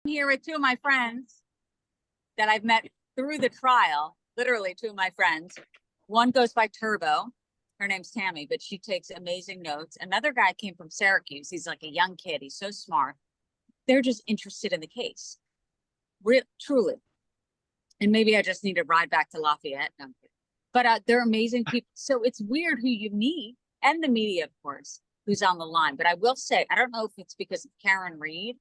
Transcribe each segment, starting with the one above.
Here with two of my friends that I've met through the trial, literally two of my friends. One goes by Turbo. Her name's Tammy, but she takes amazing notes. Another guy came from Syracuse. He's like a young kid. He's so smart. They're just interested in the case. Truly. And maybe I just need to ride back to Lafayette. No, but they're amazing people. So it's weird who you meet, and the media, of course, who's on the line. But I will say, I don't know if it's because of Karen Reed,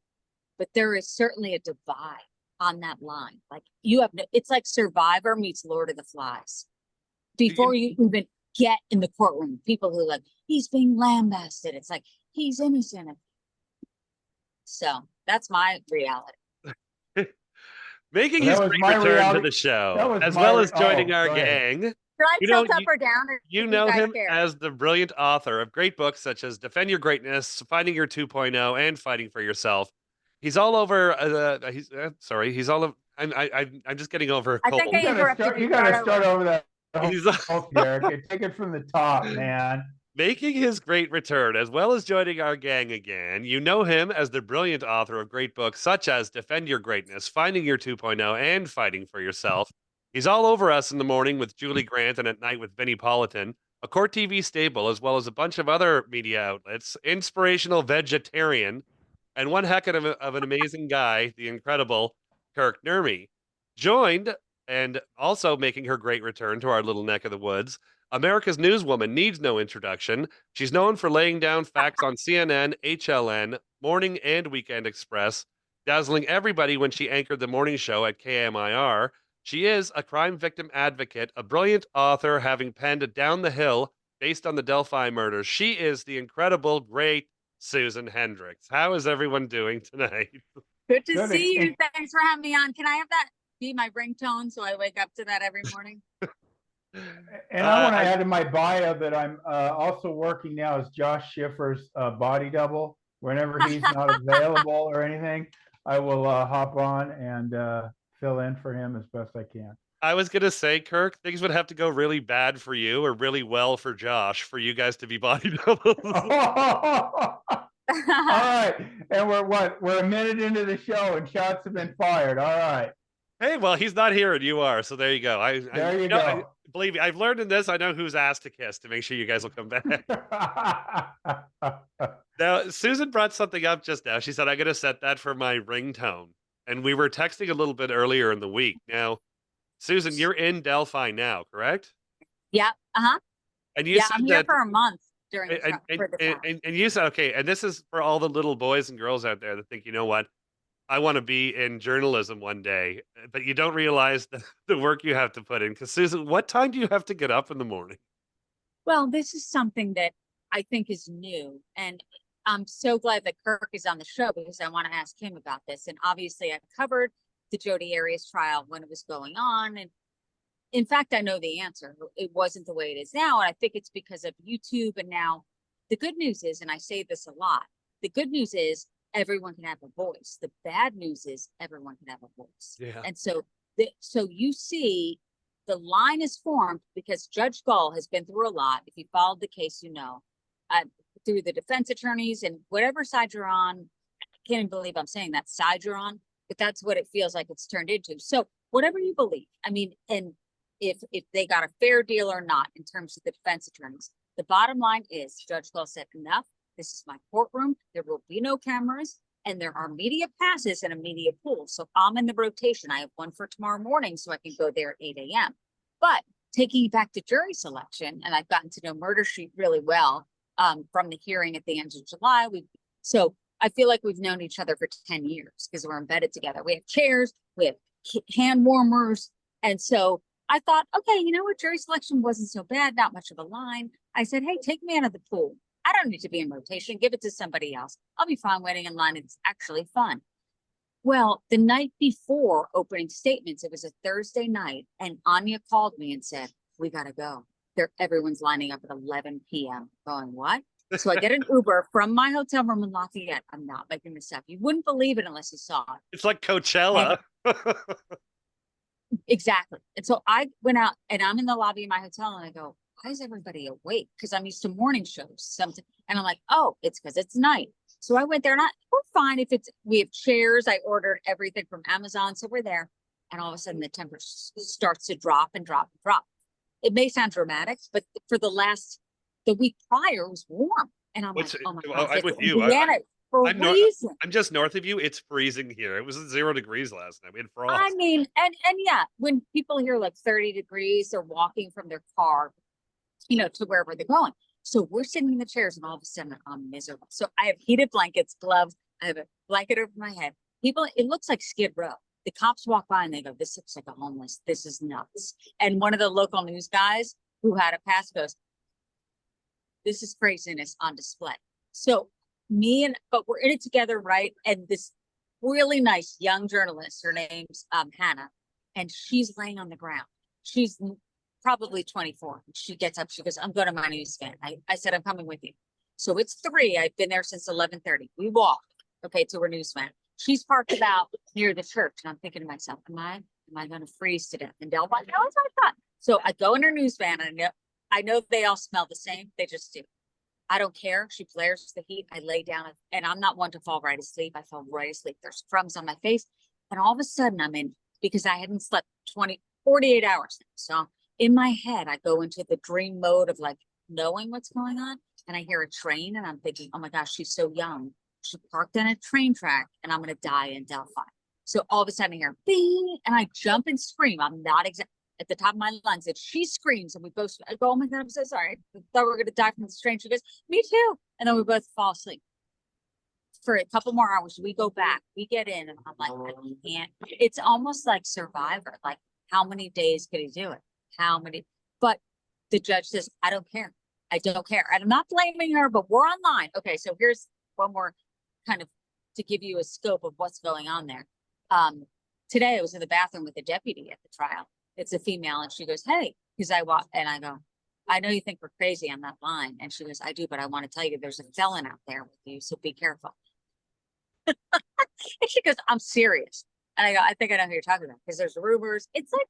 but there is certainly a divide on that line. Like you have, it's like Survivor meets Lord of the Flies. Before you even get in the courtroom, people who are like, he's being lambasted. It's like, he's innocent. So that's my reality. Making his great return to the show, as well as joining our gang. Should I tilt up or down? You know him as the brilliant author of great books such as Defend Your Greatness, Finding Your 2.0, and Fighting for Yourself. He's all over. He's all over. I'm just getting over a cold. I think I interrupted you. You gotta start over that. Derek, take it from the top, man. Making his great return, as well as joining our gang again. You know him as the brilliant author of great books such as Defend Your Greatness, Finding Your 2.0, and Fighting for Yourself. He's all over us in the morning with Julie Grant and at night with Vinnie Politan, a Court TV stable, as well as a bunch of other media outlets, inspirational vegetarian, and one heck of an amazing guy, the incredible Kirk Nurmi. Joined and also making her great return to our little neck of the woods, America's newswoman needs no introduction. She's known for laying down facts on CNN, HLN, Morning and Weekend Express, dazzling everybody when she anchored the morning show at KMIR. She is a crime victim advocate, a brilliant author, having penned Down the Hill based on the Delphi murders. She is the incredible, great Susan Hendricks. How is everyone doing tonight? Good to see you. Thanks for having me on. Can I have that be my ringtone so I wake up to that every morning? And I want to add in my bio that I'm also working now as Josh Schiffer's body double. Whenever he's not available or anything, I will hop on and fill in for him as best I can. I was going to say, Kirk, things would have to go really bad for you or really well for Josh for you guys to be body doubles. All right. And we're a minute into the show and shots have been fired. All right. Hey, well, he's not here and you are, so there you go. There you go. Believe me, I've learned in this, I know whose ass to kiss to make sure you guys will come back. Now, Susan brought something up just now. She said, I'm going to set that for my ringtone. And we were texting a little bit earlier in the week. Now, Susan, you're in Delphi now, correct? Yeah. Uh-huh. And you said I'm here for a month during the trial. And you said, okay, and this is for all the little boys and girls out there that think, you know what? I want to be in journalism one day, but you don't realize the work you have to put in. Because Susan, what time do you have to get up in the morning? Well, this is something that I think is new. And I'm so glad that Kirk is on the show because I want to ask him about this. And obviously I covered the Jodi Arias trial when it was going on. And in fact, I know the answer. It wasn't the way it is now. And I think it's because of YouTube. And now the good news is, and I say this a lot, the good news is everyone can have a voice. The bad news is everyone can have a voice. Yeah. And so, so you see the line is formed because Judge Gull has been through a lot. If you followed the case, you know, through the defense attorneys and whatever side you're on. I can't even believe I'm saying that side you're on, but that's what it feels like it's turned into. So whatever you believe, I mean, and if they got a fair deal or not in terms of the defense attorneys, the bottom line is Judge Gull said enough. This is my courtroom. There will be no cameras and there are media passes and a media pool. So I'm in the rotation. I have one for tomorrow morning so I can go there at 8 a.m. But taking it back to jury selection, and I've gotten to know Murder Sheet really well from the hearing at the end of July. So I feel like we've known each other for 10 years because we're embedded together. We have chairs, we have hand warmers. And so I thought, okay, you know what? Jury selection wasn't so bad, not much of a line. I said, hey, take me out of the pool. I don't need to be in rotation. Give it to somebody else. I'll be fine waiting in line. It's actually fun. Well, the night before opening statements, it was a Thursday night, and Anya called me and said, we got to go. Everyone's lining up at 11 p.m. Going, what? So I get an Uber from my hotel room in Lafayette. I'm not making this up. You wouldn't believe it unless you saw it. It's like Coachella. Exactly. And so I went out and I'm in the lobby of my hotel and I go, why is everybody awake? Because I'm used to morning shows. And I'm like, oh, it's because it's night. So I went there and we're fine if we have chairs. I ordered everything from Amazon. So we're there. And all of a sudden the temperature starts to drop and drop and drop. It may sound dramatic, but for the week prior it was warm. And I'm like, oh my well, God. I'm with you. I'm I'm just north of you. It's freezing here. It was 0 degrees last night. We had frost. I mean, and yeah, when people hear like 30 degrees, they're walking from their car, to wherever they're going. So we're sitting in the chairs and all of a sudden I'm miserable. So I have heated blankets, gloves. I have a blanket over my head. It looks like Skid Row. The cops walk by and they go, this looks like a homeless. This is nuts. And one of the local news guys who had a pass goes, this is craziness on display. So but we're in it together, right? And this really nice young journalist, her name's Hannah, and she's laying on the ground. She's probably 24. She gets up, she goes, I'm going to my news van. I said, I'm coming with you. So it's 3. I've been there since 11:30. We walked, to her news van. She's parked about near the church. And I'm thinking to myself, am I going to freeze to death in Delphi? No, it's not fun. So I go in her news van and I know they all smell the same. They just do. I don't care. She flares the heat. I lay down and I'm not one to fall right asleep. I fell right asleep. There's crumbs on my face. And all of a sudden I'm in, because I hadn't slept 48 hours. So in my head, I go into the dream mode of like knowing what's going on. And I hear a train and I'm thinking, oh my gosh, she's so young. She parked on a train track and I'm going to die in Delphi. So all of a sudden I hear bing and I jump and scream. I'm not at the top of my lungs. And she screams and we both I go, oh my God, I'm so sorry. I thought we were going to die from the train. She goes, me too. And then we both fall asleep. For a couple more hours, we go back, we get in and I'm like, I can't. It's almost like Survivor. Like how many days could he do it? But the judge says, I don't care. I don't care. And I'm not blaming her, but we're online. Okay. So here's one more kind of to give you a scope of what's going on there. Today I was in the bathroom with the deputy at the trial. It's a female and she goes, hey, because I walk and I go, I know you think we're crazy on that line. And she goes, I do, but I want to tell you there's a felon out there with you. So be careful. And she goes, I'm serious. And I go, I think I know who you're talking about because there's rumors. It's like,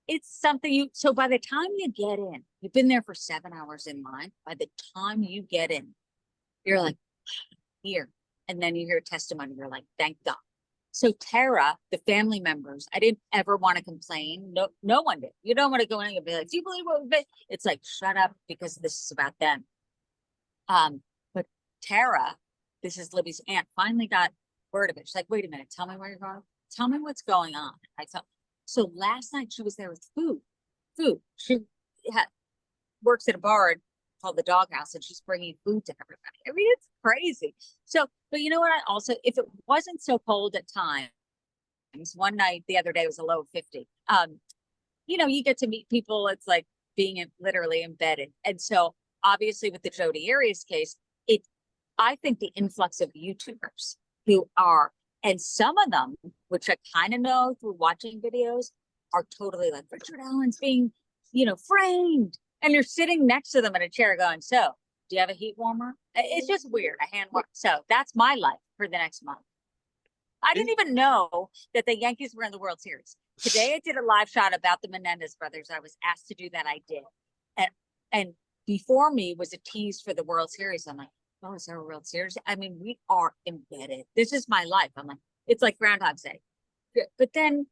it's something so by the time you get in, you've been there for 7 hours in line. By the time you get in, you're like, here. And then you hear testimony. You're like, thank God. So Tara, the family members, I didn't ever want to complain. No one did. You don't want to go in and be like, do you believe what we've been? It's like, shut up because this is about them. But Tara, this is Libby's aunt, finally got word of it. She's like, wait a minute, tell me where you're going. Tell me what's going on. So last night she was there with food. She works at a bar called the Doghouse and she's bringing food to everybody. I mean, it's crazy. So, but you know what? If it wasn't so cold at times, one night the other day was a low of 50. You get to meet people. It's like being literally embedded. And so obviously with the Jodi Arias case, I think the influx of YouTubers who are, and some of them, which I kind of know through watching videos, are totally like Richard Allen's being, framed. And you're sitting next to them in a chair going, so do you have a heat warmer? It's just weird. A hand warmer. So that's my life for the next month. I didn't even know that the Yankees were in the World Series. Today I did a live shot about the Menendez brothers. I was asked to do that. I did. And before me was a tease for the World Series. I'm like, oh, is there a World Series? I mean, we are embedded. This is my life. I'm like, it's like Groundhog's Day. But then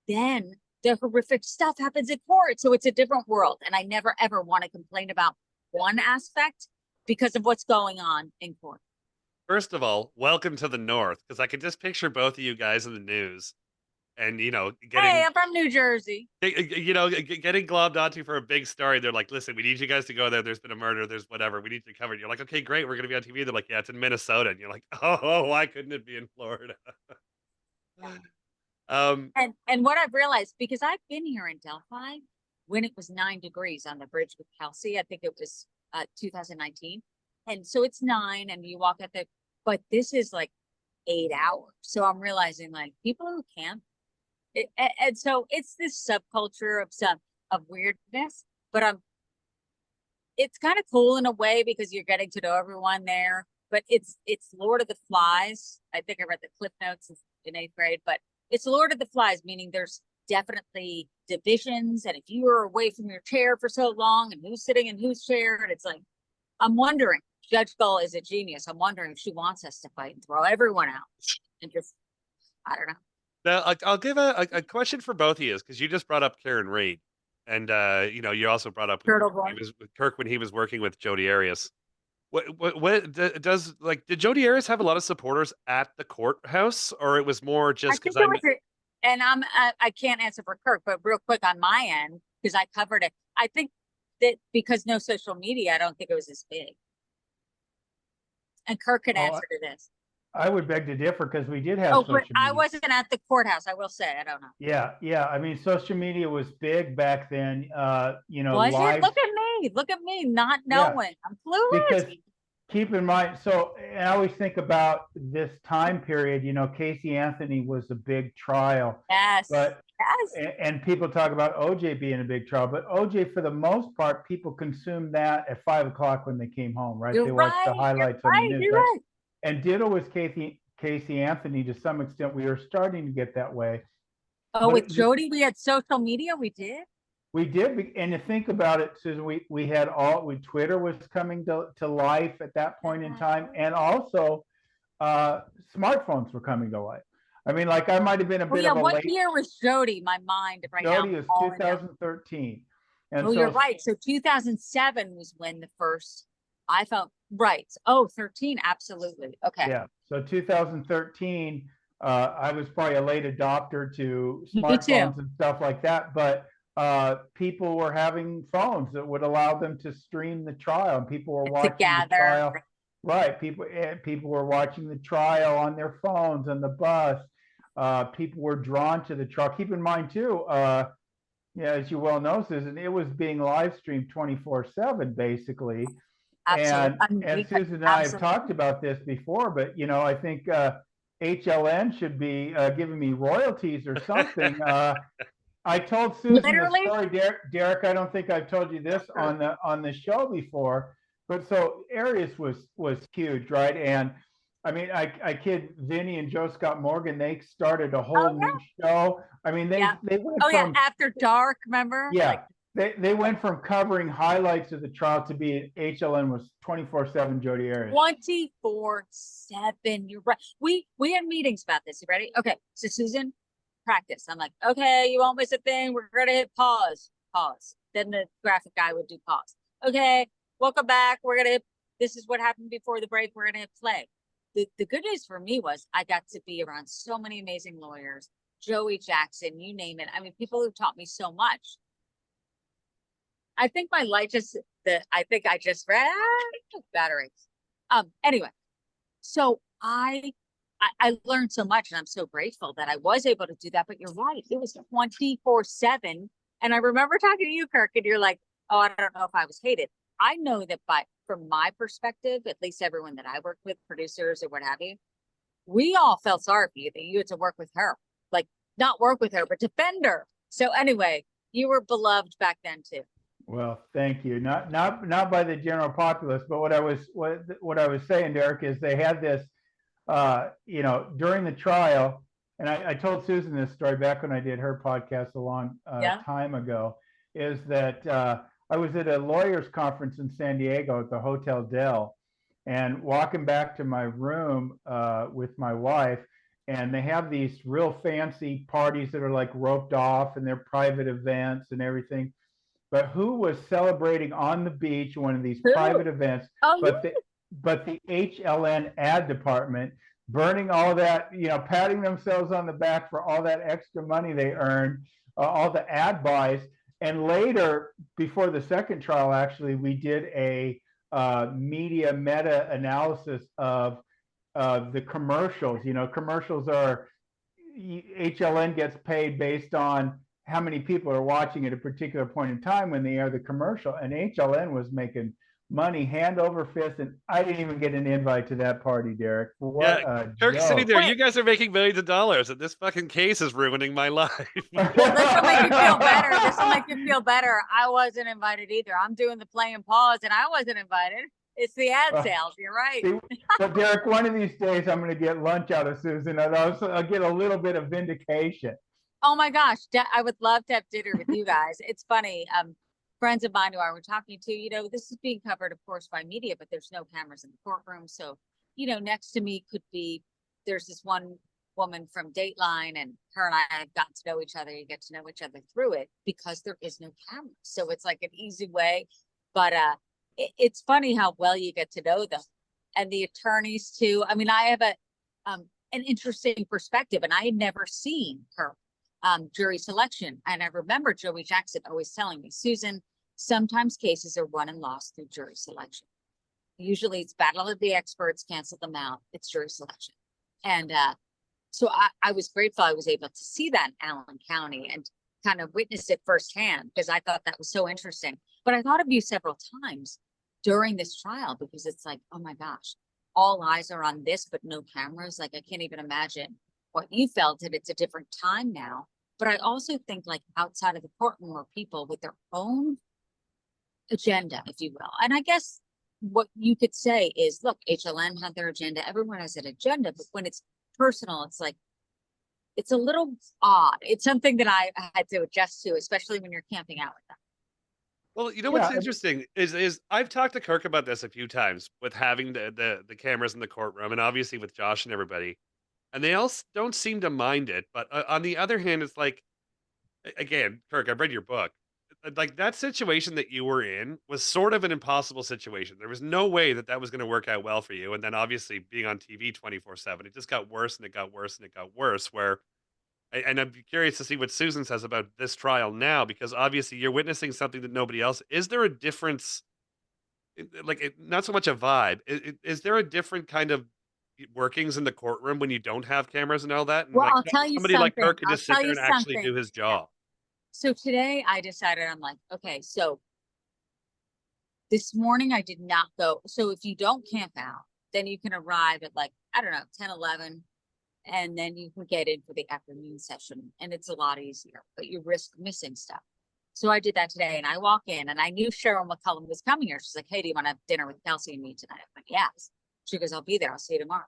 the horrific stuff happens in court. So it's a different world. And I never, ever want to complain about one aspect because of what's going on in court. First of all, welcome to the North, because I can just picture both of you guys in the news and, Hey, I'm from New Jersey. Getting globbed onto for a big story. They're like, listen, we need you guys to go there. There's been a murder. There's whatever. We need to cover it. You're like, okay, great. We're going to be on TV. They're like, yeah, it's in Minnesota. And you're like, oh, why couldn't it be in Florida? And what I've realized, because I've been here in Delphi when it was 9 degrees on the bridge with Kelsey, I think it was 2019. And so it's 9 and you walk but this is like 8 hours. So I'm realizing like people who camp, and so it's this subculture of weirdness, but it's kind of cool in a way because you're getting to know everyone there, but it's Lord of the Flies. I think I read the clip notes in 8th grade, but it's Lord of the Flies, meaning there's definitely divisions. And if you were away from your chair for so long and who's sitting in whose chair, and it's like, I'm wondering, Judge Gull is a genius. I'm wondering if she wants us to fight and throw everyone out and just, I don't know. Now, I'll give a question for both of you, because you just brought up Karen Reed, and you also brought up Turtle Boy. with Kirk when he was working with Jodi Arias. Did Jodi Arias have a lot of supporters at the courthouse, or it was more just because and I can't answer for Kirk, but real quick on my end, because I covered it. I think that because no social media, I don't think it was as big. And Kirk could answer to this. I would beg to differ, because we did have Oh, social but media. I wasn't at the courthouse. I will say, I don't know. Yeah. I mean, social media was big back then. Was it? Look at me, not knowing. I'm clueless. Because keep in mind, so I always think about this time period. Casey Anthony was a big trial. Yes. And people talk about OJ being a big trial, but OJ, for the most part, people consumed that at 5 o'clock when they came home, right? They watched the highlights on the news. You're right. And ditto was Casey Anthony to some extent. We were starting to get that way. Oh, with Jodi, we had social media. We did. We did, and to think about it, Susan, we had Twitter was coming to life at that point in time, and also smartphones were coming to life. I mean, like, I might have been a bit of a what year was Jodi? My mind right now. Jodi was 2013. And you're right. So 2007 was when the first iPhone, right. Oh, 13, absolutely. Okay. Yeah. So 2013, I was probably a late adopter to smartphones and stuff like that, but people were having phones that would allow them to stream the trial, and people were watching the trial. Right. People were watching the trial on their phones on the bus. People were drawn to the trial. Keep in mind too, as you well know, Susan, it was being live streamed 24/7 basically. Absolutely. And Susan and I have talked about this before, but I think HLN should be giving me royalties or something. I told Susan a story, Derek. I don't think I've told you this on the show before, but so Arias was huge, right? And I mean, I kid Vinny and Joe Scott Morgan. They started a whole new show. I mean, they went from After Dark, remember? Yeah. They went from covering highlights of the trial to be HLN was 24/7 Jodi Arias. 24/7. You're right. We had meetings about this. You ready? Okay. So Susan, practice. I'm like, okay, you won't miss a thing. We're gonna hit pause. Then the graphic guy would do pause. Okay, welcome back. We're gonna hit. This is what happened before the break. We're gonna hit play. The good news for me was I got to be around so many amazing lawyers. Joey Jackson, you name it. I mean, people who taught me so much. I think my light I think I just ran batteries. Anyway, so I learned so much, and I'm so grateful that I was able to do that. But you're right, it was 24/7. And I remember talking to you, Kirk, and you're like, oh, I don't know if I was hated. I know that from my perspective, at least everyone that I worked with, producers or what have you, we all felt sorry for you that you had to work with her. Like, not work with her, but defend her. So anyway, you were beloved back then too. Well, thank you. Not by the general populace, but what I was saying, Derek, is they had this, during the trial, and I told Susan this story back when I did her podcast a long time ago, is that I was at a lawyers conference in San Diego at the Hotel Del, and walking back to my room with my wife, and they have these real fancy parties that are like roped off, and they're private events and everything. But who was celebrating on the beach, one of these private events, but the HLN ad department, burning all that, patting themselves on the back for all that extra money they earned, all the ad buys. And later, before the second trial, actually, we did a media meta analysis of the commercials. Commercials are, HLN gets paid based on how many people are watching at a particular point in time when they air the commercial, and HLN was making money hand over fist, and I didn't even get an invite to that party, Derek. Kirk's sitting there. You guys are making millions of dollars, and this fucking case is ruining my life. Well, this will make you feel better. This will make you feel better. I wasn't invited either. I'm doing the play and pause, and I wasn't invited. It's the ad sales. You're right. But Derek, one of these days, I'm going to get lunch out of Susan, and I'll get a little bit of vindication. Oh my gosh, I would love to have dinner with you guys. It's funny. friends of mine who I were talking to, this is being covered, of course, by media, but there's no cameras in the courtroom. So, next to me there's this one woman from Dateline, and her and I have gotten to know each other. You get to know each other through it because there is no camera. So it's like an easy way, but it's funny how well you get to know them, and the attorneys too. I mean, I have an interesting perspective, and I had never seen her jury selection. And I remember Joey Jackson always telling me, Susan, sometimes cases are won and lost through jury selection. Usually it's battle of the experts, cancel them out. It's jury selection. And so I was grateful I was able to see that in Allen County and kind of witness it firsthand, because I thought that was so interesting. But I thought of you several times during this trial, because it's like, oh my gosh, all eyes are on this, but no cameras. Like, I can't even imagine what you felt, and it's a different time now. But I also think, like, outside of the courtroom are people with their own agenda, if you will. And I guess what you could say is, look, HLN had their agenda. Everyone has an agenda, but when it's personal, it's like, it's a little odd. It's something that I had to adjust to, especially when you're camping out with them. Well, what's Yeah. interesting is I've talked to Kirk about this a few times with having the cameras in the courtroom, and obviously with Josh and everybody, and they all don't seem to mind it. But on the other hand, it's like, again, Kirk, I've read your book. Like, that situation that you were in was sort of an impossible situation. There was no way that that was going to work out well for you. And then obviously being on TV 24/7, it just got worse and it got worse and it got worse. And I'm curious to see what Susan says about this trial now, because obviously you're witnessing something that nobody else. Is there a difference? Not so much a vibe. Is there a different kind of workings in the courtroom when you don't have cameras and all that? And Well, like I'll tell you somebody like something. Kirk could I'll just sit tell there you and actually something. do his Yeah. job. So today I decided, I'm like, okay, so this morning I did not go. So if you don't camp out, then you can arrive at, like, I don't know, 10, 11, and then you can get in for the afternoon session, and it's a lot easier, but you risk missing stuff. So I did that today, and I walk in, and I knew Cheryl McCullum was coming here. She's like, hey, do you want to have dinner with Kelsey and me tonight? I'm like, yes. She goes, I'll be there. I'll see you tomorrow.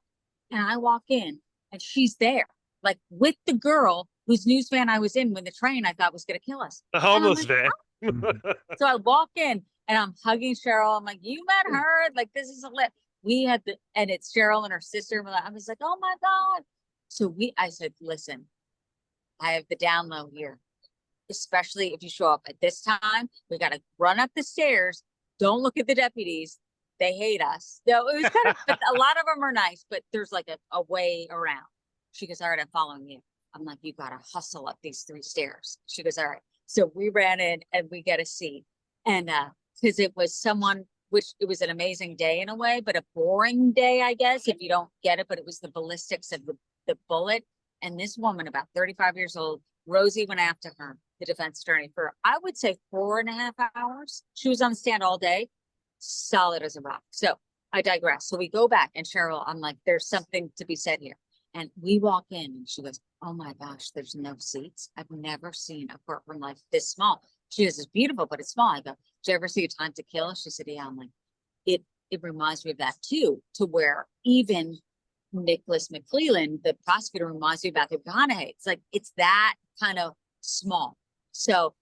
And I walk in, and she's there, like, with the girl whose news van I was in when the train I thought was going to kill us. The And I'm homeless like, van. so I walk in and I'm hugging Cheryl. I'm like, you met her? Like, this is a lit. We had and it's Cheryl and her sister. I was like, oh my God. So I said, listen, I have the down low here, especially if you show up at this time. We got to run up the stairs. Don't look at the deputies. They hate us. So it was kind of, but a lot of them are nice, but there's like a way around. She goes, all right, I'm following you. I'm like, you got to hustle up these 3 stairs. She goes, all right. So we ran in and we get a seat. And because it was it was an amazing day in a way, but a boring day, I guess, if you don't get it. But it was the ballistics of the bullet. And this woman, about 35 years old, Rosie, went after her, the defense attorney, for, I would say, 4.5 hours. She was on the stand all day, solid as a rock. So I digress. So we go back, and Cheryl, I'm like, there's something to be said here. And we walk in, and she goes, oh my gosh, there's no seats. I've never seen a courtroom like this small. She goes, it's beautiful, but it's small. I go, did you ever see A Time to Kill? She said, yeah. I'm like, it reminds me of that too, to where even Nicholas McClellan, the prosecutor, reminds me about the McConaughey. It's like, it's that kind of small. So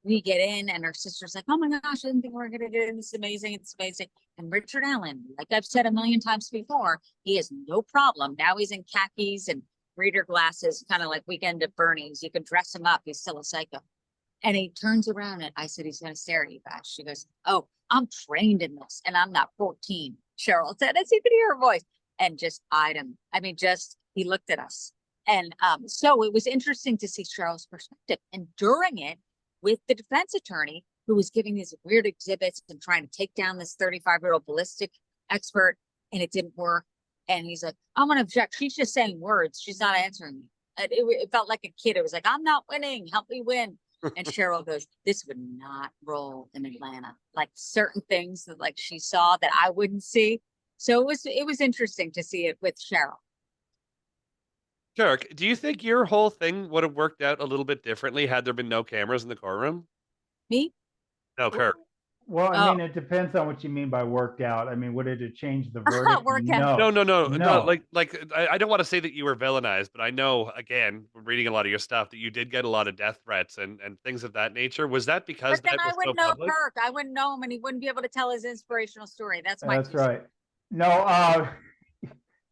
we get in, and her sister's like, oh my gosh, I didn't think we were going to get in. This is amazing. It's amazing. And Richard Allen, like I've said a million times before, he has no problem. Now he's in khakis and reader glasses, kind of like Weekend at Bernie's. You can dress him up. He's still a psycho. And he turns around, and I said, he's going to stare at you guys. She goes, oh, I'm trained in this, and I'm not 14. Cheryl said, as you could hear her voice, and just eyed him. I mean, he looked at us. And so it was interesting to see Cheryl's perspective. And during it, with the defense attorney, who was giving these weird exhibits and trying to take down this 35-year-old ballistic expert, and it didn't work. And he's like, I'm going to object. She's just saying words. She's not answering me. And it felt like a kid. It was like, I'm not winning. Help me win. And Cheryl goes, this would not roll in Atlanta. Like, certain things that, like, she saw that I wouldn't see. So it was interesting to see it with Cheryl. Kirk, do you think your whole thing would have worked out a little bit differently had there been no cameras in the courtroom? Me? No, Kirk. Well, I Oh. mean, it depends on what you mean by worked out. I mean, would it have changed the verdict? Workout. No. No. Like I don't want to say that you were villainized, but I know, again, reading a lot of your stuff, that you did get a lot of death threats and things of that nature. Was that because But then that I was so wouldn't know public? Kirk. I wouldn't know him, and he wouldn't be able to tell his inspirational story. That's my That's 2 cents. right. No,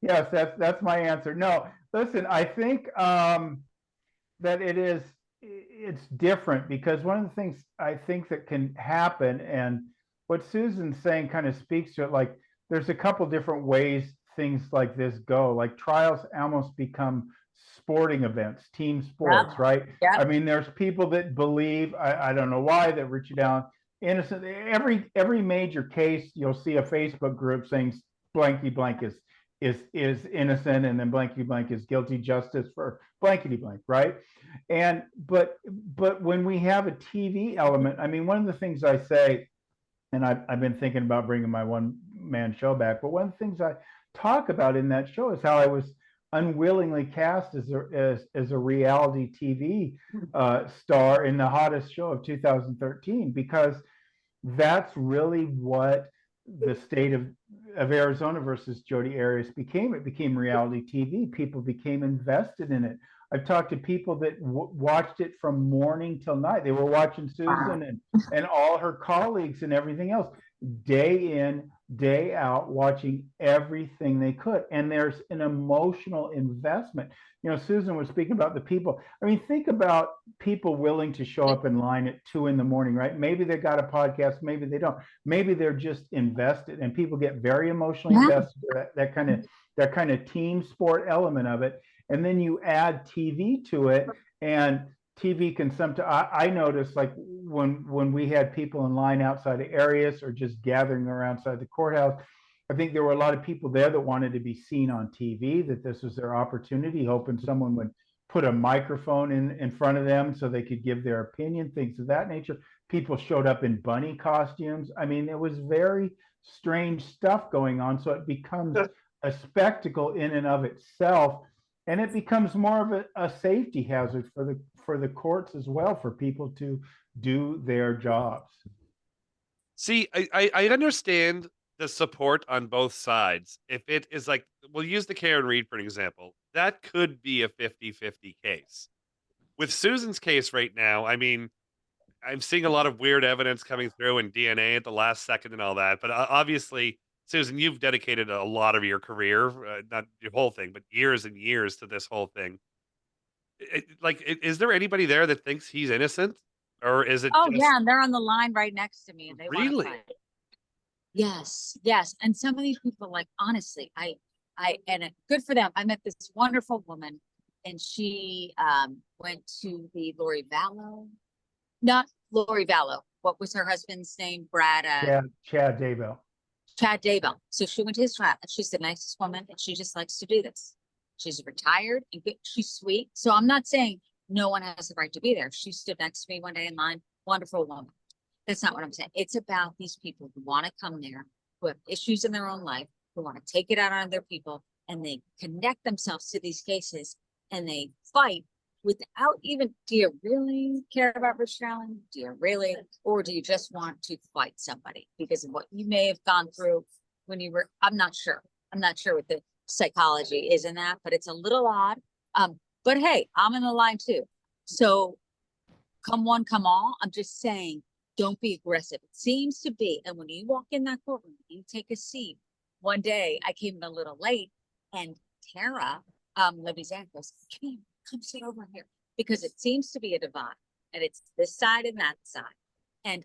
yes, that's my answer. No, listen, I think that it's different, because one of the things I think that can happen, and what Susan's saying kind of speaks to it, like there's a couple different ways things like this go. Like trials almost become sporting events, team sports, right? Yep. I mean, there's people that believe, I don't know why, that Richard Allen innocent. Every major case, you'll see a Facebook group saying blanky blank is innocent, and then blanky blank is guilty, justice for blankety blank, right? And but when we have a TV element, I mean, one of the things I say, and I've been thinking about bringing my one man show back, but one of the things I talk about in that show is how I was unwillingly cast as a reality TV star in the hottest show of 2013, because that's really what the state of Arizona versus Jodi Arias became. It became reality TV. People became invested in it. I've talked to people that watched it from morning till night. They were watching Susan and all her colleagues and everything else, day in, day out, watching everything they could. And there's an emotional investment. You know, Susan was speaking about the people. I mean, think about people willing to show up in line at 2 a.m, right? Maybe they got a podcast, maybe they don't. Maybe they're just invested, and people get very emotionally invested. That kind of team sport element of it. And then you add TV to it, and TV can sometimes, I noticed, like when we had people in line outside of Arias or just gathering around outside the courthouse, I think there were a lot of people there that wanted to be seen on TV, that this was their opportunity, hoping someone would put a microphone in front of them so they could give their opinion, things of that nature. People showed up in bunny costumes. I mean, it was very strange stuff going on. So it becomes a spectacle in and of itself. And it becomes more of a safety hazard for the courts as well, for people to do their jobs. See, I understand the support on both sides. If it is like, we'll use the Karen Reed for an example, that could be a 50-50 case. With Susan's case right now, I mean, I'm seeing a lot of weird evidence coming through, and DNA at the last second and all that. But obviously, Susan, you've dedicated a lot of your career, not your whole thing, but years and years to this whole thing. Is there anybody there that thinks he's innocent? Or is it Oh just yeah, and they're on the line right next to me, and they want to really? fight. Yes, yes. And some of these people, like, honestly, good for them. I met this wonderful woman, and she went to the Lori Vallow, not Lori Vallow. What was her husband's name? Brad. Chad Daybell. Chad Daybell. So she went to his trial, and she's the nicest woman, and she just likes to do this. She's retired and good. She's sweet. So I'm not saying no one has the right to be there. She stood next to me one day in line. Wonderful woman. That's not what I'm saying. It's about these people who want to come there, who have issues in their own life, who want to take it out on other people, and they connect themselves to these cases, and they fight without even, do you really care about Richard Allen? Do you really? Or do you just want to fight somebody because of what you may have gone through when you were, I'm not sure. I'm not sure what the psychology is in that, but it's a little odd. But hey, I'm in the line too. So come one, come all. I'm just saying, don't be aggressive. It seems to be. And when you walk in that courtroom, you take a seat. One day I came a little late, and Tara, Libby's aunt, goes, come sit over here, because it seems to be a divide, and it's this side and that side. And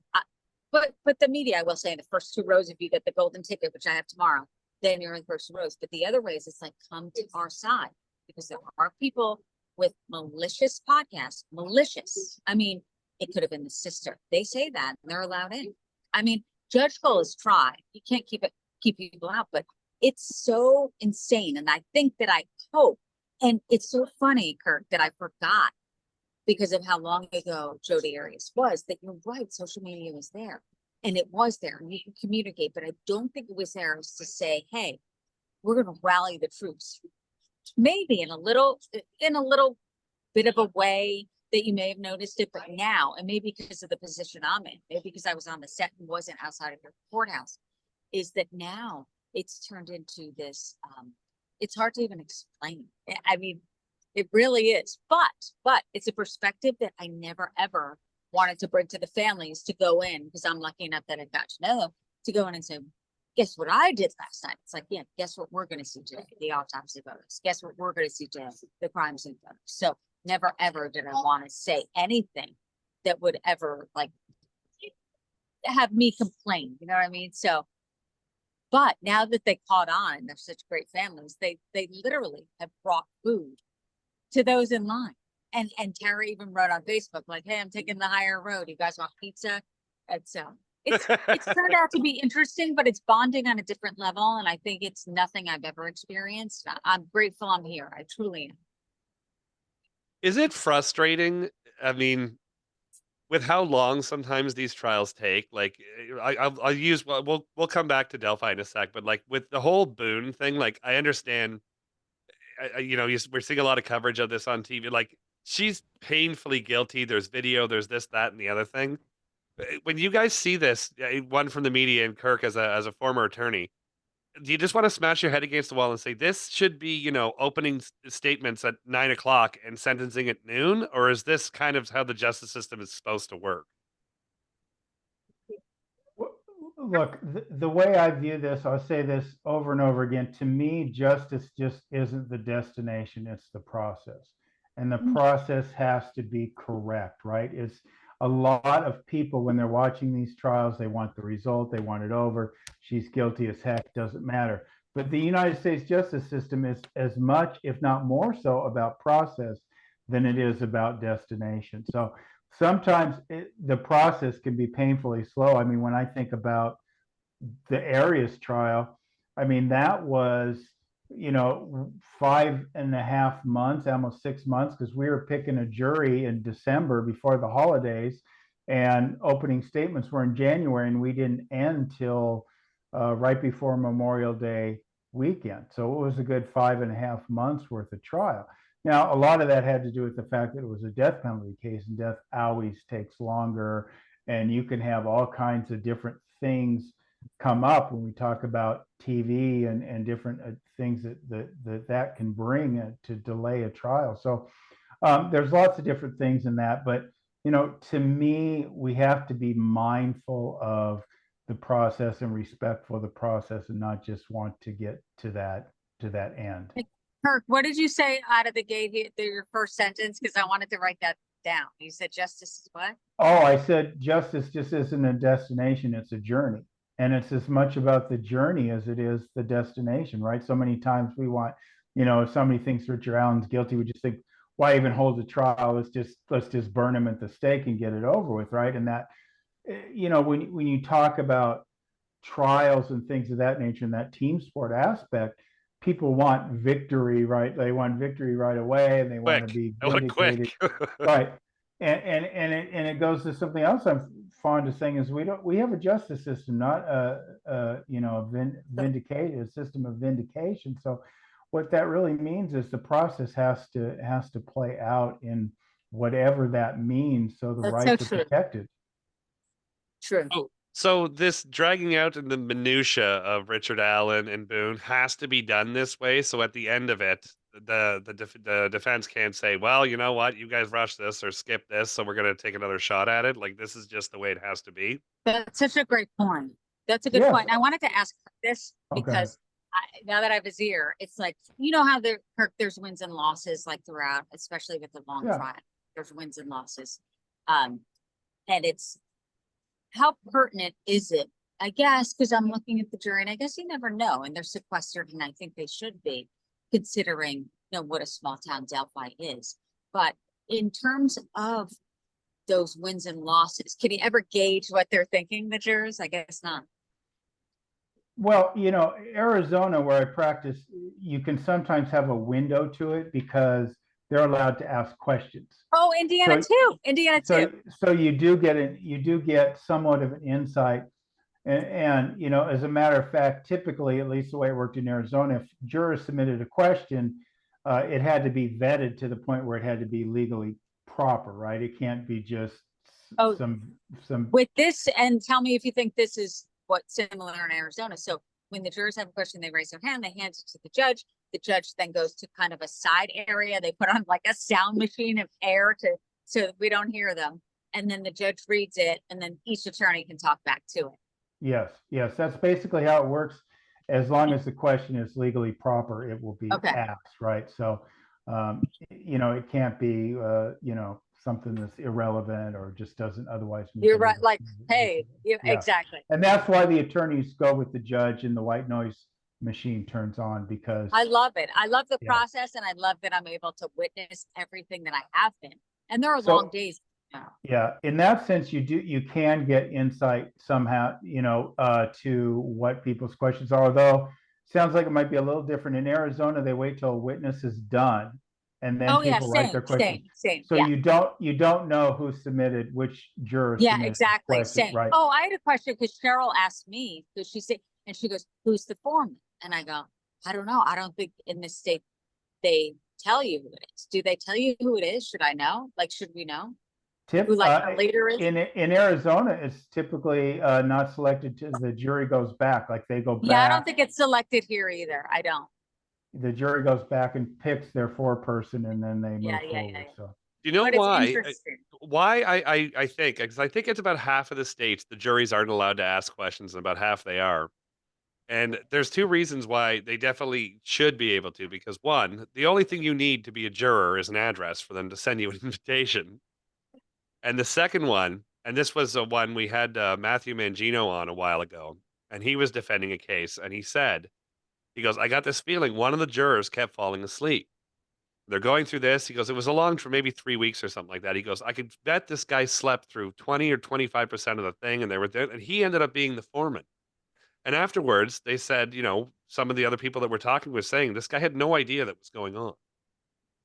but the media, I will say, in the first 2 rows, if you get the golden ticket, which I have tomorrow, then you're in the first 2 rows. But the other ways, it's like, come to our side, because there are people with malicious podcasts. Malicious. I mean, it could have been the sister. They say that, and they're allowed in. I mean, Judge Cole has tried. You can't keep people out, but it's so insane. And I think that I hope, and it's so funny, Kirk, that I forgot, because of how long ago Jodi Arias was, that you're right, social media was there. And it was there, and you can communicate, but I don't think it was there to say, hey, we're going to rally the troops. Maybe in a little bit of a way, that you may have noticed it, but now, and maybe because of the position I'm in, maybe because I was on the set and wasn't outside of the courthouse, is that now it's turned into this, it's hard to even explain. I mean, it really is, but it's a perspective that I never ever wanted to bring to the families to go in, because I'm lucky enough that I got to know them, to go in and say, guess what I did last night? It's like, yeah, guess what we're going to see today? The autopsy photos. Guess what we're going to see today? The crime scene photos. So never ever did I want to say anything that would ever like have me complain. You know what I mean? So, but now that they caught on and they're such great families, they literally have brought food to those in line. And Tara even wrote on Facebook, like, hey, I'm taking the higher road. You guys want pizza? And so it's turned out to be interesting, but it's bonding on a different level. And I think it's nothing I've ever experienced. I'm grateful I'm here. I truly am. Is it frustrating? I mean, with how long sometimes these trials take, like I'll use, we'll come back to Delphi in a sec, but like with the whole Boone thing, like I understand, we're seeing a lot of coverage of this on TV. Like she's painfully guilty. There's video, there's this, that, and the other thing. When you guys see this, one from the media and Kirk as a former attorney, do you just want to smash your head against the wall and say this should be, opening statements at 9 o'clock and sentencing at noon? Or is this kind of how the justice system is supposed to work? Look, the way I view this, I'll say this over and over again. To me, justice just isn't the destination, it's the process. And the process has to be correct, right? It's a lot of people, when they're watching these trials, they want the result, they want it over. She's guilty as heck, doesn't matter. But the United States justice system is as much, if not more so, about process than it is about destination. So sometimes the process can be painfully slow. I mean, when I think about the Arias trial, I mean, that was, 5.5 months, almost 6 months, because we were picking a jury in December before the holidays, and opening statements were in January, and we didn't end till right before Memorial Day weekend. So it was a good 5.5 months worth of trial. Now, a lot of that had to do with the fact that it was a death penalty case, and death always takes longer, and you can have all kinds of different things come up when we talk about TV and different things that can bring to delay a trial. So there's lots of different things in that, but to me, we have to be mindful of the process and respectful of the process, and not just want to get to that end. Kirk, what did you say out of the gate here, your first sentence? Because I wanted to write that down. You said justice is what? Oh, I said justice just isn't a destination, it's a journey. And it's as much about the journey as it is the destination, right? So many times we want, if somebody thinks Richard Allen's guilty, we just think, why even hold a trial? Let's just burn him at the stake and get it over with, right? And that, when you talk about trials and things of that nature, and that team sport aspect, people want victory, right? They want victory right away, and they want to be vindicated, right? And it goes to something else I'm fond of saying, is we have a justice system, not a system of vindication. So what that really means is the process has to play out in whatever that means, so the rights are protected. True. So this dragging out in the minutia of Richard Allen and Boone has to be done this way. So at the end of it, the defense can't say, well, you know what, you guys rushed this or skipped this, so we're going to take another shot at it. Like, this is just the way it has to be. That's such a great point. That's a good point. I wanted to ask this because now that I have his ear, it's like, how there's wins and losses like throughout, especially with the long trial. There's wins and losses. And it's, how pertinent is it? I guess, because I'm looking at the jury, and I guess you never know, and they're sequestered, and I think they should be, considering what a small town Delphi is. But in terms of those wins and losses, can you ever gauge what they're thinking, the jurors? I guess not. Well, Arizona, where I practice, you can sometimes have a window to it because they're allowed to ask questions. Oh, Indiana too. Indiana too. So you do get somewhat of an insight. And as a matter of fact, typically, at least the way it worked in Arizona, if jurors submitted a question, it had to be vetted to the point where it had to be legally proper, right? It can't be just Oh, some. with this, and tell me if you think this is what's similar in Arizona. So when the jurors have a question, they raise their hand, they hand it to the judge. The judge then goes to kind of a side area. They put on like a sound machine of air so that we don't hear them. And then the judge reads it, and then each attorney can talk back to it. Yes, that's basically how it works. As long as the question is legally proper, it will be Okay. asked, right? So, it can't be, something that's irrelevant or just doesn't otherwise meet. You're right. Like, hey, exactly. And that's why the attorneys go with the judge and the white noise machine turns on, because I love it. I love the Yeah. process, and I love that I'm able to witness everything that I have been. And there are So- long days now. Yeah, in that sense, you can get insight somehow, to what people's questions are, although sounds like it might be a little different. In Arizona, they wait till a witness is done and then Oh yeah, people write their questions. same. So Yeah, you don't know who submitted, which juror yeah, submitted the exactly. question, Same. right? Oh, I had a question because Cheryl asked me, because she said, and she goes, "Who's the foreman?" And I go, "I don't know. I don't think in this state they tell you who it is. Do they tell you who it is? Should I know? Like, should we know who the leader is?" In Arizona, it's typically not selected to the jury goes back, like they go Yeah, I don't back. think it's selected here either. I don't. The jury goes back and picks their foreperson and then they move Yeah. forward. So Do you know But it's why? interesting. Why I think, because I think it's about half of the states the juries aren't allowed to ask questions, and about half they are. And there's two reasons why they definitely should be able to. Because one, the only thing you need to be a juror is an address for them to send you an invitation. And the second one, and this was the one we had Matthew Mangino on a while ago, and he was defending a case, and he said, he goes, "I got this feeling one of the jurors kept falling asleep. They're going through this." He goes, "It was along for maybe 3 weeks or something like that." He goes, "I could bet this guy slept through 20 or 25% of the thing, and they were there, and he ended up being the foreman." And afterwards, they said, some of the other people that were talking was saying this guy had no idea that was going on.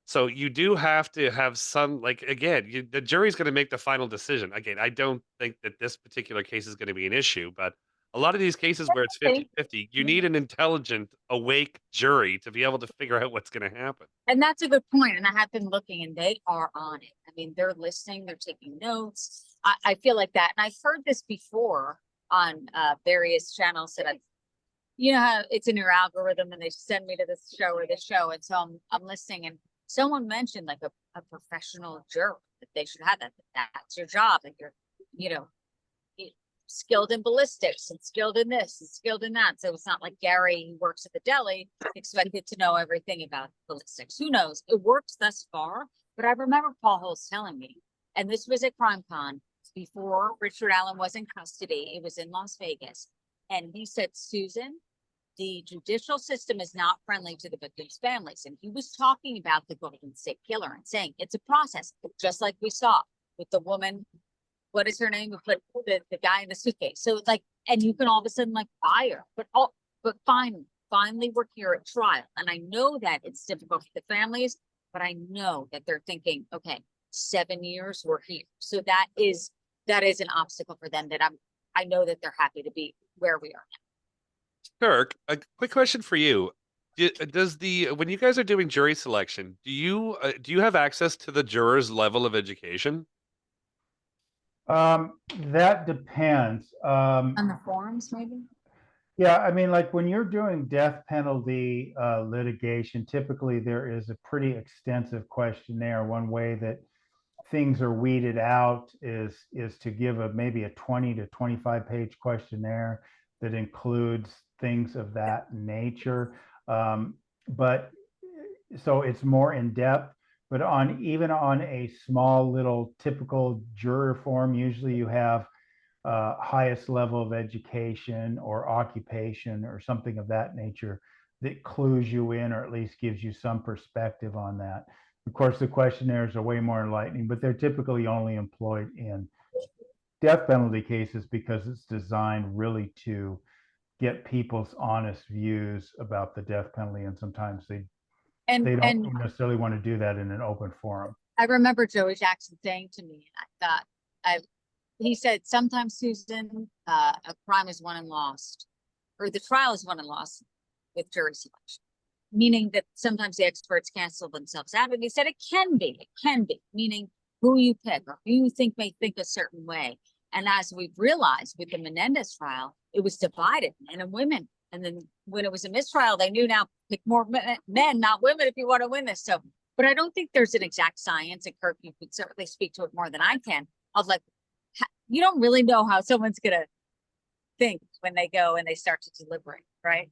So you do have to have some, like, again, the jury's going to make the final decision. Again, I don't think that this particular case is going to be an issue, but a lot of these cases where it's 50-50, you need an intelligent, awake jury to be able to figure out what's going to happen. And that's a good point. And I have been looking, and they are on it. I mean, they're listening, they're taking notes. I feel like that. And I've heard this before on various channels that how it's in your algorithm and they send me to this show or this show. And so I'm listening, and someone mentioned like a professional juror, that they should have that. That's your job. That you're, skilled in ballistics and skilled in this and skilled in that. So it's not like Gary, who works at the deli, expected to know everything about ballistics. Who knows? It works thus far. But I remember Paul Holtz telling me, and this was at CrimeCon before Richard Allen was in custody. It was in Las Vegas. And he said, "Susan, the judicial system is not friendly to the victims' families." And he was talking about the Golden State Killer and saying it's a process, just like we saw with the woman. What is her name? But the guy in the suitcase. So it's like, and you can all of a sudden like fire, but finally we're here at trial. And I know that it's difficult for the families, but I know that they're thinking, okay, 7 years we're here. So that is an obstacle for them that I know that they're happy to be where we are now. Kirk, a quick question for you. When you guys are doing jury selection, do you have access to the jurors' level of education? That depends. On the forums, maybe? Yeah, I mean, like when you're doing death penalty litigation, typically there is a pretty extensive questionnaire. One way that things are weeded out is to give maybe a 20 to 25 page questionnaire that includes things of that nature. But so it's more in depth. But even on a small little typical juror form, usually you have highest level of education or occupation or something of that nature that clues you in, or at least gives you some perspective on that. Of course, the questionnaires are way more enlightening, but they're typically only employed in death penalty cases because it's designed really to get people's honest views about the death penalty. And sometimes they don't necessarily want to do that in an open forum. I remember Joey Jackson saying to me, and I thought, he said, sometimes, Susan, a crime is won and lost, or the trial is won and lost with jury selection, meaning that sometimes the experts cancel themselves out. And he said it can be, meaning who you pick or who you think may think a certain way. And as we've realized with the Menendez trial, it was divided, men and women. And then when it was a mistrial, they knew now pick more men, not women, if you want to win this. So, but I don't think there's an exact science. And Kirk, you could certainly speak to it more than I can. Of like, you don't really know how someone's going to think when they go and they start to deliberate, right?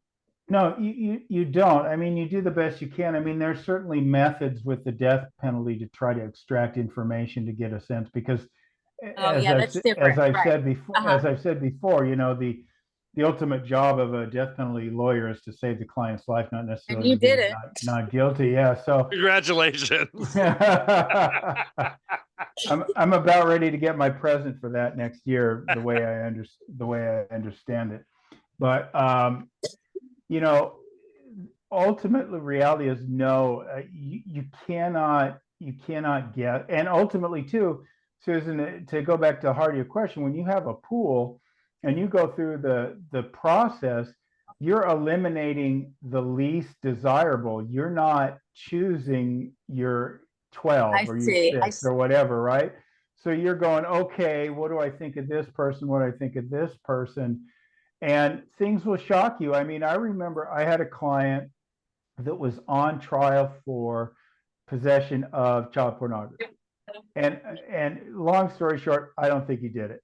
No, you don't. I mean, you do the best you can. I mean, there's certainly methods with the death penalty to try to extract information to get a sense, because that's different. as I've Right. said before, as I've said before, you know, the ultimate job of a death penalty lawyer is to save the client's life, not necessarily And you to get did it. not guilty. Yeah. So Congratulations. I'm about ready to get my present for that next year, the way I understand it. But you know, ultimately, reality is no. You cannot get. And ultimately, too, Susan, to go back to the heart of your question, when you have a pool and you go through the process, you're eliminating the least desirable. You're not choosing your 12 or your 6 or whatever, right? So you're going, okay, what do I think of this person? What do I think of this person? And things will shock you. I mean, I remember I had a client that was on trial for possession of child pornography. And long story short, I don't think he did it.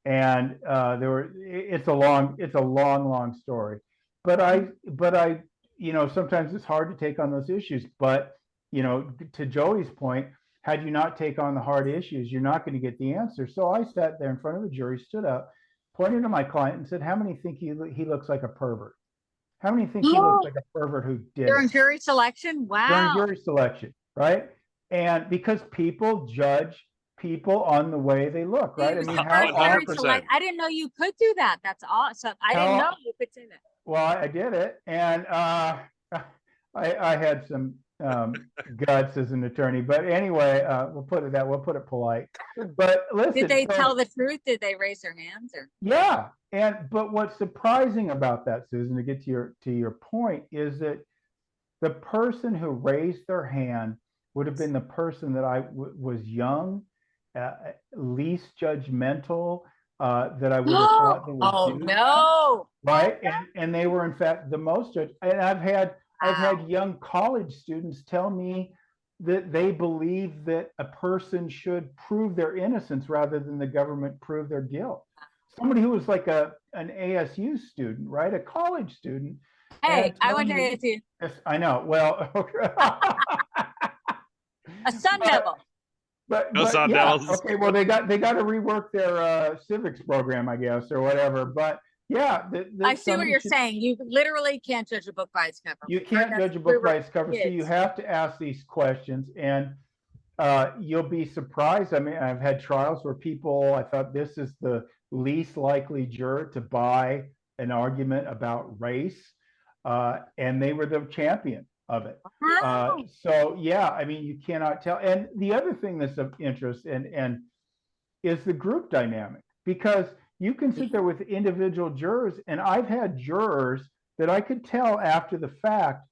And it's a long story. But I, you know, sometimes it's hard to take on those issues. But, you know, to Joey's point, had you not take on the hard issues, you're not going to get the answer. So I sat there in front of the jury, stood up, pointed to my client and said, how many think he looks like a pervert? How many think he looks like a pervert who did During it? jury selection? Wow. During jury selection, right? And because people judge people on the way they look, right? I mean, I didn't know you could do that. That's awesome. I didn't know you could say that. Well, I did it. And I had some guts as an attorney, but anyway, we'll put it polite. But listen, did they tell the truth? Did they raise their hands? Or yeah, but what's surprising about that, Susan, to get to your point, is that the person who raised their hand would have been the person that was young, least judgmental, that I would have thought they would do. No, right? And they were in fact the most judged. And I've had young college students tell me that they believe that a person should prove their innocence rather than the government prove their guilt. Somebody who was like an ASU student, right? A college student. Hey, I went to ASU. Yes, I know. Well, a Sun Devil. But yeah, okay. Well, they got to rework their civics program, I guess, or whatever. But yeah, I see what you're saying. You literally can't judge a book by its cover. You can't judge a book by its cover, so you have to ask these questions, and you'll be surprised. I mean, I've had trials where I thought this is the least likely juror to buy an argument about race, and they were the champion of it. So yeah, I mean, you cannot tell. And the other thing that's of interest and is the group dynamic, because you can sit there with individual jurors, and I've had jurors that I could tell after the fact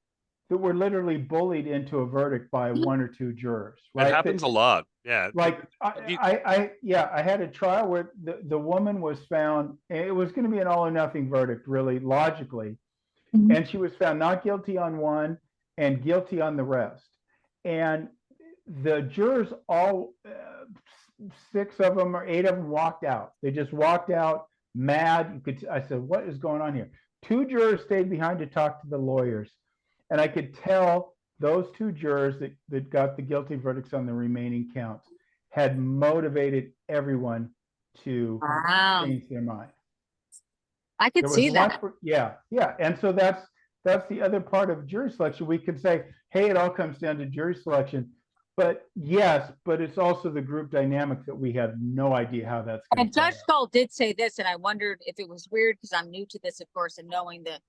that were literally bullied into a verdict by 1 or 2 jurors. Right? It happens a lot. Yeah. Like I had a trial where the woman was found. It was going to be an all or nothing verdict, really logically, and she was found not guilty on one and guilty on the rest. And the jurors all 6 of them or 8 of them walked out. They just walked out mad. I said, what is going on here? 2 jurors stayed behind to talk to the lawyers. And I could tell those 2 jurors that got the guilty verdicts on the remaining counts had motivated everyone to change their mind. I could see that. Yeah. And so that's the other part of jury selection. We could say, hey, it all comes down to jury selection. But yes, but it's also the group dynamic that we have no idea how that's going to play out. And Judge Cole did say this, and I wondered if it was weird because I'm new to this, of course, and knowing the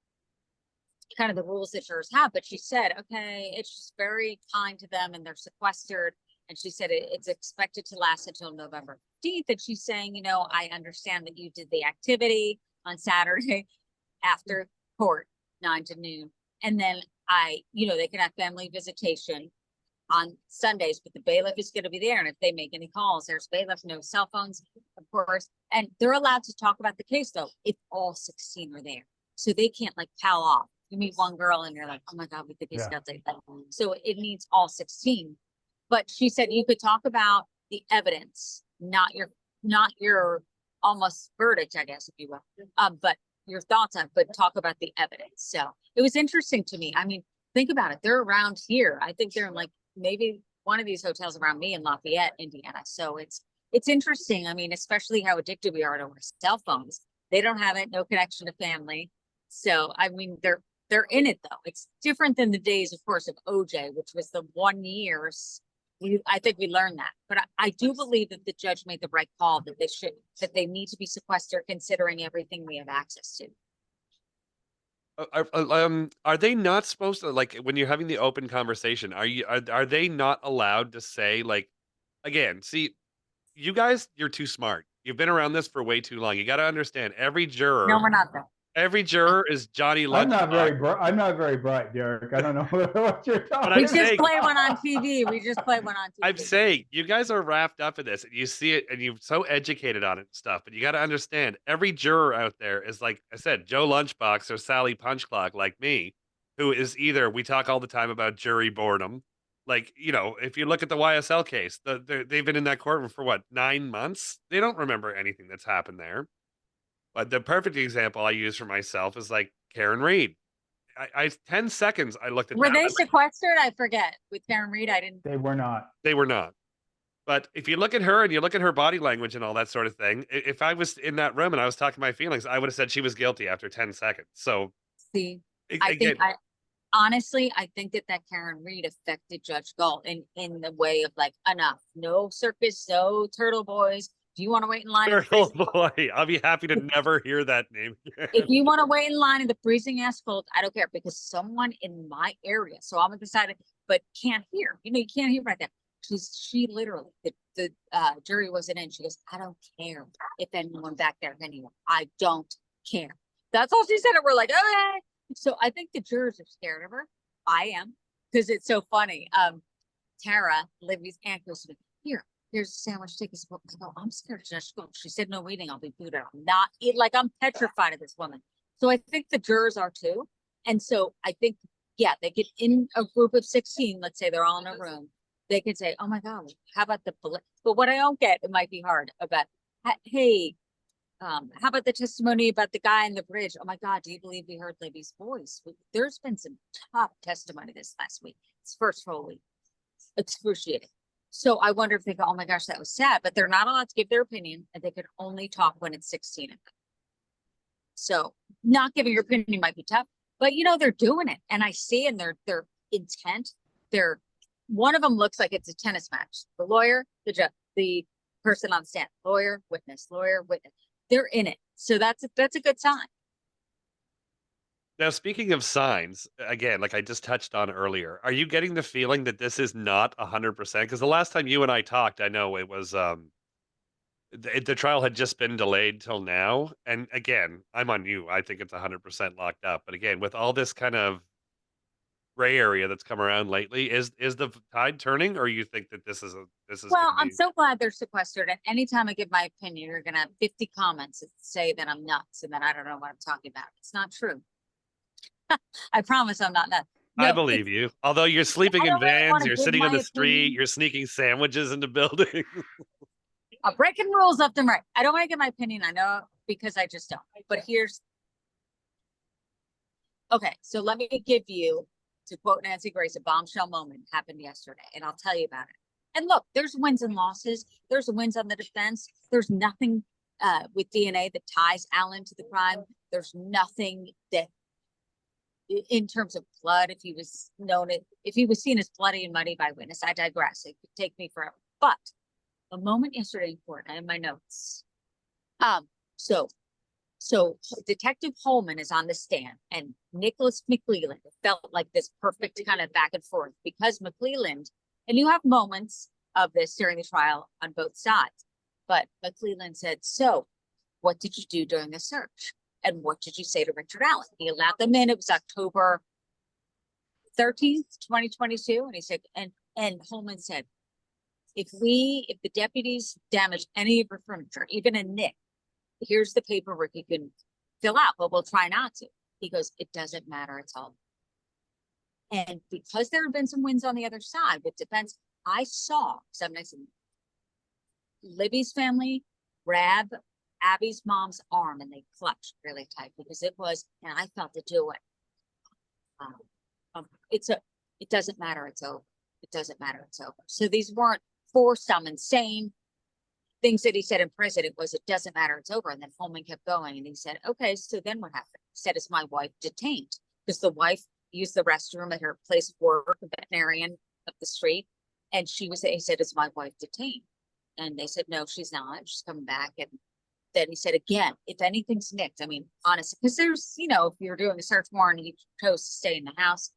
kind of the rules that jurors have. But she said, okay, it's just very kind to them and they're sequestered. And she said it's expected to last until November 15th. And she's saying, you know, I understand that you did the activity on Saturday after court, 9 to noon. And then they can have family visitation. on Sundays, but the bailiff is going to be there. And if they make any calls, there's bailiff, no cell phones, of course. And they're allowed to talk about the case though, if all 16 are there. So they can't like pal off. You meet one girl and you're like, oh my God, we think he's got that. So it needs all 16. But she said you could talk about the evidence, not your almost verdict, I guess, if you will. But your thoughts on, but talk about the evidence. So it was interesting to me. I mean, think about it. They're around here. I think they're in like maybe one of these hotels around me in Lafayette, Indiana. So it's interesting. I mean, especially how addicted we are to our cell phones. They don't have it, no connection to family. So I mean, they're in it though. It's different than the days, of course, of OJ, which was the 1 year. I think we learned that, but I do believe that the judge made the right call that they need to be sequestered considering everything we have access to. Are they not supposed to, like, when you're having the open conversation, are they not allowed to say, like, again, see, you guys, you're too smart. You've been around this for way too long. You got to understand every juror. No, we're not though. Every juror is Johnny Lunchbox. I'm not very bright, Derek. I don't know what you're talking But We I'm just saying- play one on TV. We just play one on TV. I'm saying you guys are wrapped up in this and you see it and you're so educated on it and stuff, but you got to understand every juror out there is, like I said, Joe Lunchbox or Sally Punchclock like me, who is either, we talk all the time about jury boredom. Like, you know, if you look at the YSL case, they've been in that courtroom for what, 9 months? They don't remember anything that's happened there. But the perfect example I use for myself is like Karen Reed. I 10 seconds I looked at Were that. they sequestered? I forget. With Karen Reed, I didn't. They were not. They were not. But if you look at her and you look at her body language and all that sort of thing, if I was in that room and I was talking my feelings, I would have said she was guilty after 10 seconds. So See, again, honestly, I think that Karen Reed affected Judge Galt in the way of like, enough, no circus, no turtle boys. Do you want to wait in line? Turtle Boy, I'll be happy to never hear that name again. If you want to wait in line in the freezing ass cold, I don't care, because someone in my area, so I'm decided, but can't hear. You know, you can't hear right there. She literally, the jury wasn't in. She goes, I don't care if anyone back there anyway. I don't care. That's all she said. And we're like, okay. So I think the jurors are scared of her. I am, because it's so funny. Tara, Libby's aunt, goes to me, here's a sandwich, take a spoon. I go, I'm scared of Judge Galt. She said no waiting, I'll be booed out. I'm petrified of this woman. So I think the jurors are too. And so I think, yeah, they get in a group of 16, let's say they're all in a room. They can say, oh my God, how about the police? But what I don't get, it might be hard, about, hey, how about the testimony about the guy on the bridge? Oh my God, do you believe we heard Libby's voice? There's been some tough testimony this last week. It's first whole week. Excruciating. So I wonder if they go, oh my gosh, that was sad, but they're not allowed to give their opinion and they could only talk when it's 16 of them. So not giving your opinion might be tough, but you know, they're doing it. And I see in their intent, one of them looks like it's a tennis match. The lawyer, the judge, the person on the stand, lawyer, witness, they're in it. So that's a good sign. Now, speaking of signs, again, like I just touched on earlier, are you getting the feeling that this is not 100%? Because the last time you and I talked, I know it was the trial had just been delayed till now. And again, I'm on you. I think it's 100% locked up. But again, with all this kind of gray area that's come around lately, is the tide turning, or you think that this is Well, I'm so glad they're sequestered. And anytime I give my opinion, you're gonna have 50 comments that say that I'm nuts and that I don't know what I'm talking about. It's not true. I promise I'm not nuts. No, I believe you. Although you're sleeping in don't really vans, wanna you're give sitting on my the street, opinion. you're sneaking sandwiches into buildings. I'm breaking rules left and right. I don't want to give my opinion. I know, because I just don't. But okay. So let me give you, to quote Nancy Grace, a bombshell moment happened yesterday, and I'll tell you about it. And look, there's wins and losses. There's wins on the defense. There's nothing with DNA that ties Alan to the crime. There's nothing that, in terms of blood, if he was seen as bloody and muddy by witness, I digress. It could take me forever. But a moment yesterday in court, I have my notes. So Detective Holman is on the stand, and Nicholas McClelland felt like this perfect kind of back and forth, because McClelland, and you have moments of this during the trial on both sides, but McClelland said, so what did you do during the search? And what did you say to Richard Allen? He allowed them in. It was October 13th, 2022. And he said, and And Holman said, if the deputies damage any of your furniture, even a nick, here's the paperwork you can fill out, but we'll try not to. He goes, it doesn't matter, it's all. And because there have been some wins on the other side with defense, I saw, Libby's family grab Abby's mom's arm and they clutched really tight because it was, and I felt it do it. It doesn't matter, it's over. It doesn't matter, it's over. So these weren't forced, some insane things that he said in prison. It was, it doesn't matter, it's over. And then Holman kept going and he said, okay, so then what happened? He said, is my wife detained? Because the wife used the restroom at her place of work, the veterinarian up the street. And he said, is my wife detained? And they said, no, she's not. She's coming back. And then he said, again, if anything's nicked, I mean, honestly, because there's, if you're doing a search warrant and he chose to stay in the house,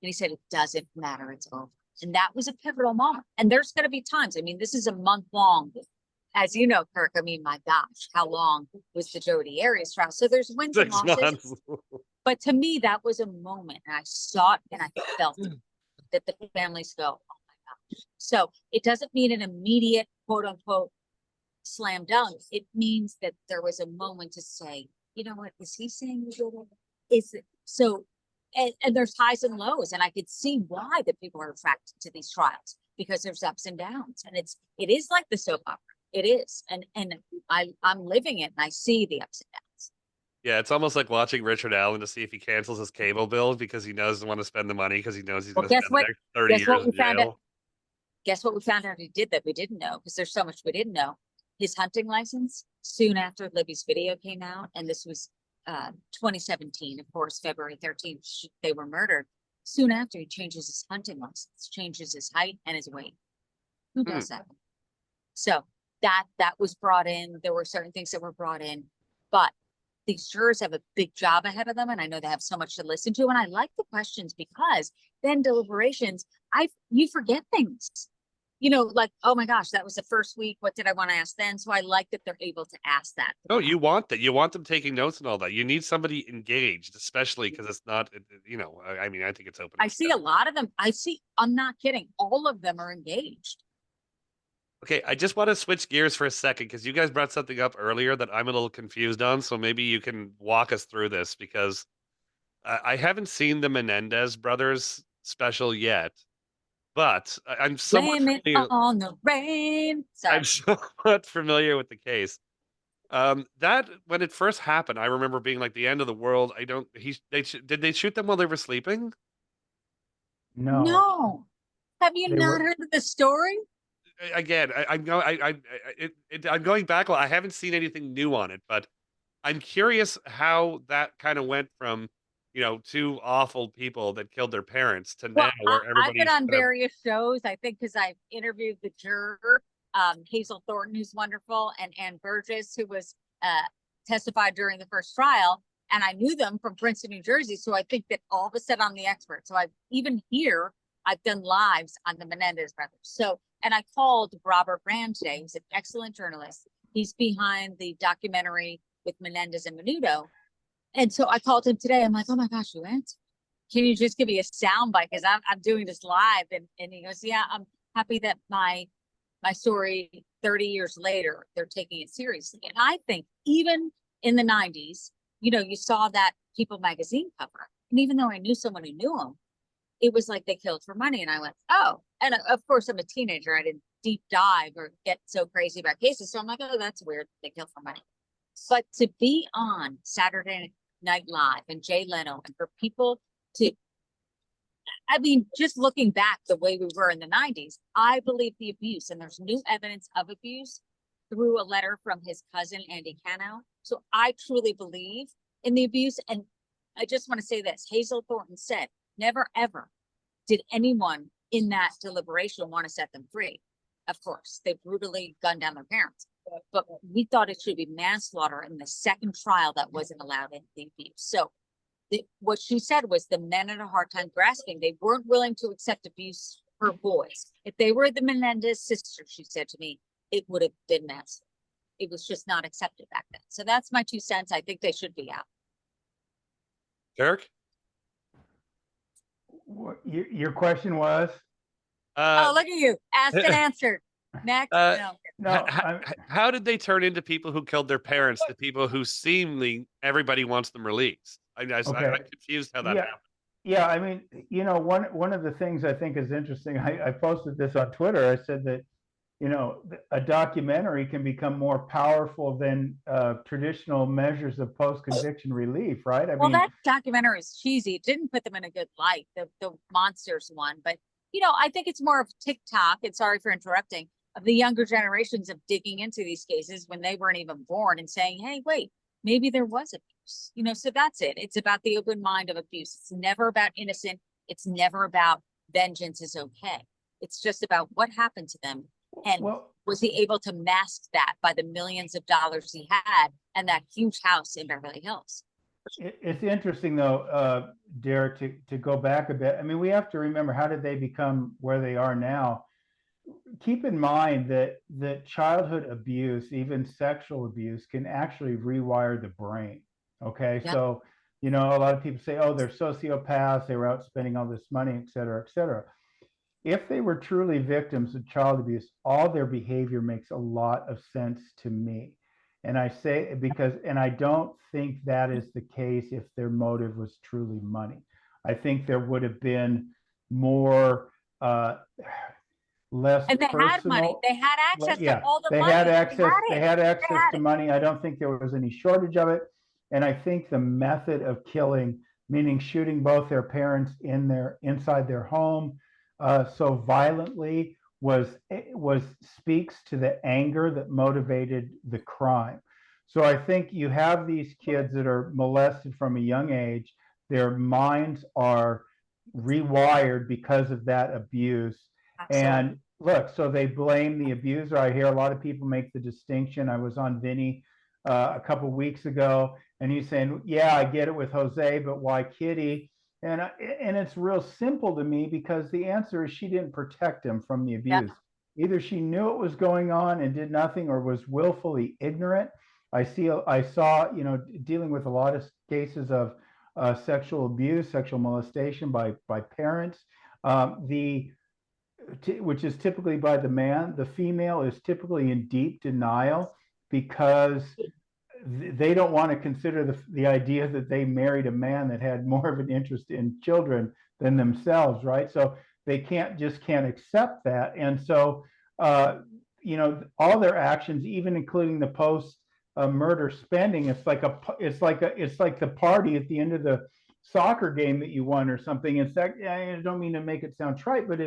and he said, it doesn't matter, it's over. And that was a pivotal moment. And there's going to be times, this is a month long, as you know, Kirk, my gosh, how long was the Jodi Arias trial? So there's wins and 6 losses. months. But to me, that was a moment, and I saw it and I felt it, that the families go, oh my gosh. So it doesn't mean an immediate, quote unquote, slam dunk. It means that there was a moment to say, you know what, is he saying we did it? Is it so? And there's highs and lows, and I could see why the people are attracted to these trials, because there's ups and downs, and it is like the soap opera. It is, and I'm living it, and I see the ups and downs. Yeah, it's almost like watching Richard Allen to see if he cancels his cable bill because he doesn't want to spend the money because he knows he's going to spend the next 30 years in jail. Guess what we found out he did that we didn't know, because there's so much we didn't know. His hunting license, soon after Libby's video came out, and this was 2017, of course, February 13th, they were murdered. Soon after, he changes his hunting license, changes his height and his weight. Who does that? So that was brought in. There were certain things that were brought in, but these jurors have a big job ahead of them, and I know they have so much to listen to. And I like the questions because then deliberations, you forget things. Like, oh my gosh, that was the first week. What did I want to ask then? So I like that they're able to ask that. No, you want that. You want them taking notes and all that. You need somebody engaged, especially because it's not, I think it's open. I see a lot of them. I'm not kidding. All of them are engaged. Okay, I just want to switch gears for a second because you guys brought something up earlier that I'm a little confused on. So maybe you can walk us through this, because I haven't seen the Menendez brothers special yet. But I'm somewhat familiar. On the rain. Sorry. I'm somewhat familiar with the case. That when it first happened, I remember being like the end of the world. Did they shoot them while they were sleeping? No. Have you not heard of the story? Again, I'm going back. I haven't seen anything new on it, but I'm curious how that kind of went from, two awful people that killed their parents to now where everybody's I've been on various shows, I think, because I've interviewed the juror, Hazel Thornton, who's wonderful, and Ann Burgess, who was testified during the first trial, and I knew them from Princeton, New Jersey. So I think that all of a sudden I'm the expert. So I've done lives on the Menendez brothers. So, and I called Robert Brand today, who's an excellent journalist. He's behind the documentary with Menendez and Menudo. And so I called him today. I'm like, oh my gosh, you answered. Can you just give me a sound bite? Because I'm doing this live. And he goes, yeah, I'm happy that my story 30 years later, they're taking it seriously. And I think even in the 90s, you saw that People magazine cover. And even though I knew someone who knew him, it was like they killed for money. And I went, oh, and of course I'm a teenager. I didn't deep dive or get so crazy about cases. So I'm like, oh, that's weird. They kill for money. But to be on Saturday Night Live and Jay Leno, and for people to, just looking back the way we were in the 90s, I believe the abuse, and there's new evidence of abuse through a letter from his cousin, Andy Cano. So I truly believe in the abuse. And I just want to say this, Hazel Thornton said, never, ever did anyone in that deliberation want to set them free. Of course, they brutally gunned down their parents. But we thought it should be manslaughter in the second trial that wasn't allowed in the abuse. So what she said was the men had a hard time grasping. They weren't willing to accept abuse for boys. If they were the Menendez sisters, she said to me, it would have been manslaughter. It was just not accepted back then. So that's my 2 cents. I think they should be out. Kirk? Your question was? Oh, look at you. Asked and answered. Next. Uh, No. No, How did they turn into people who killed their parents to people who seemingly everybody wants them released? I'm confused how that yeah, happened. yeah. I mean, one of the things I think is interesting. I posted this on Twitter. I said that a documentary can become more powerful than traditional measures of post-conviction relief, right? I Well, mean, that documentary is cheesy. It didn't put them in a good light, the monsters one. But, I think it's more of TikTok, and sorry for interrupting, of the younger generations of digging into these cases when they weren't even born and saying, hey, wait, maybe there was abuse. So that's it. It's about the open mind of abuse. It's never about innocent. It's never about vengeance is okay. It's just about what happened to them. And was he able to mask that by the millions of dollars he had and that huge house in Beverly Hills? It's interesting, though, Derek, to go back a bit. I mean, we have to remember, how did they become where they are now? Keep in mind that childhood abuse, even sexual abuse, can actually rewire the brain. Okay. Yep. So, a lot of people say, oh, they're sociopaths, they were out spending all this money, et cetera, et cetera. If they were truly victims of child abuse, all their behavior makes a lot of sense to me. And I say and I don't think that is the case if their motive was truly money. I think there would have been more, less and they personal. Had money. They had access to all the they money. Had access, they had access to money. I don't think there was any shortage of it. And I think the method of killing, meaning shooting both their parents inside their home, so violently, speaks to the anger that motivated the crime. So I think you have these kids that are molested from a young age. Their minds are rewired because of that abuse. Absolutely. And look, so they blame the abuser. I hear a lot of people make the distinction. I was on Vinny a couple of weeks ago, and he's saying, yeah, I get it with Jose, but why Kitty? And it's real simple to me, because the answer is she didn't protect him from the abuse. Yeah. Either she knew it was going on and did nothing, or was willfully ignorant. I saw, dealing with a lot of cases of sexual abuse, sexual molestation by parents, which is typically by the man. The female is typically in deep denial because they don't want to consider the idea that they married a man that had more of an interest in children than themselves, right? So they can't accept that. And so, all their actions, even including the post murder spending, it's like the party at the end of the soccer game that you won or something. It's that, I don't mean to make it sound trite, but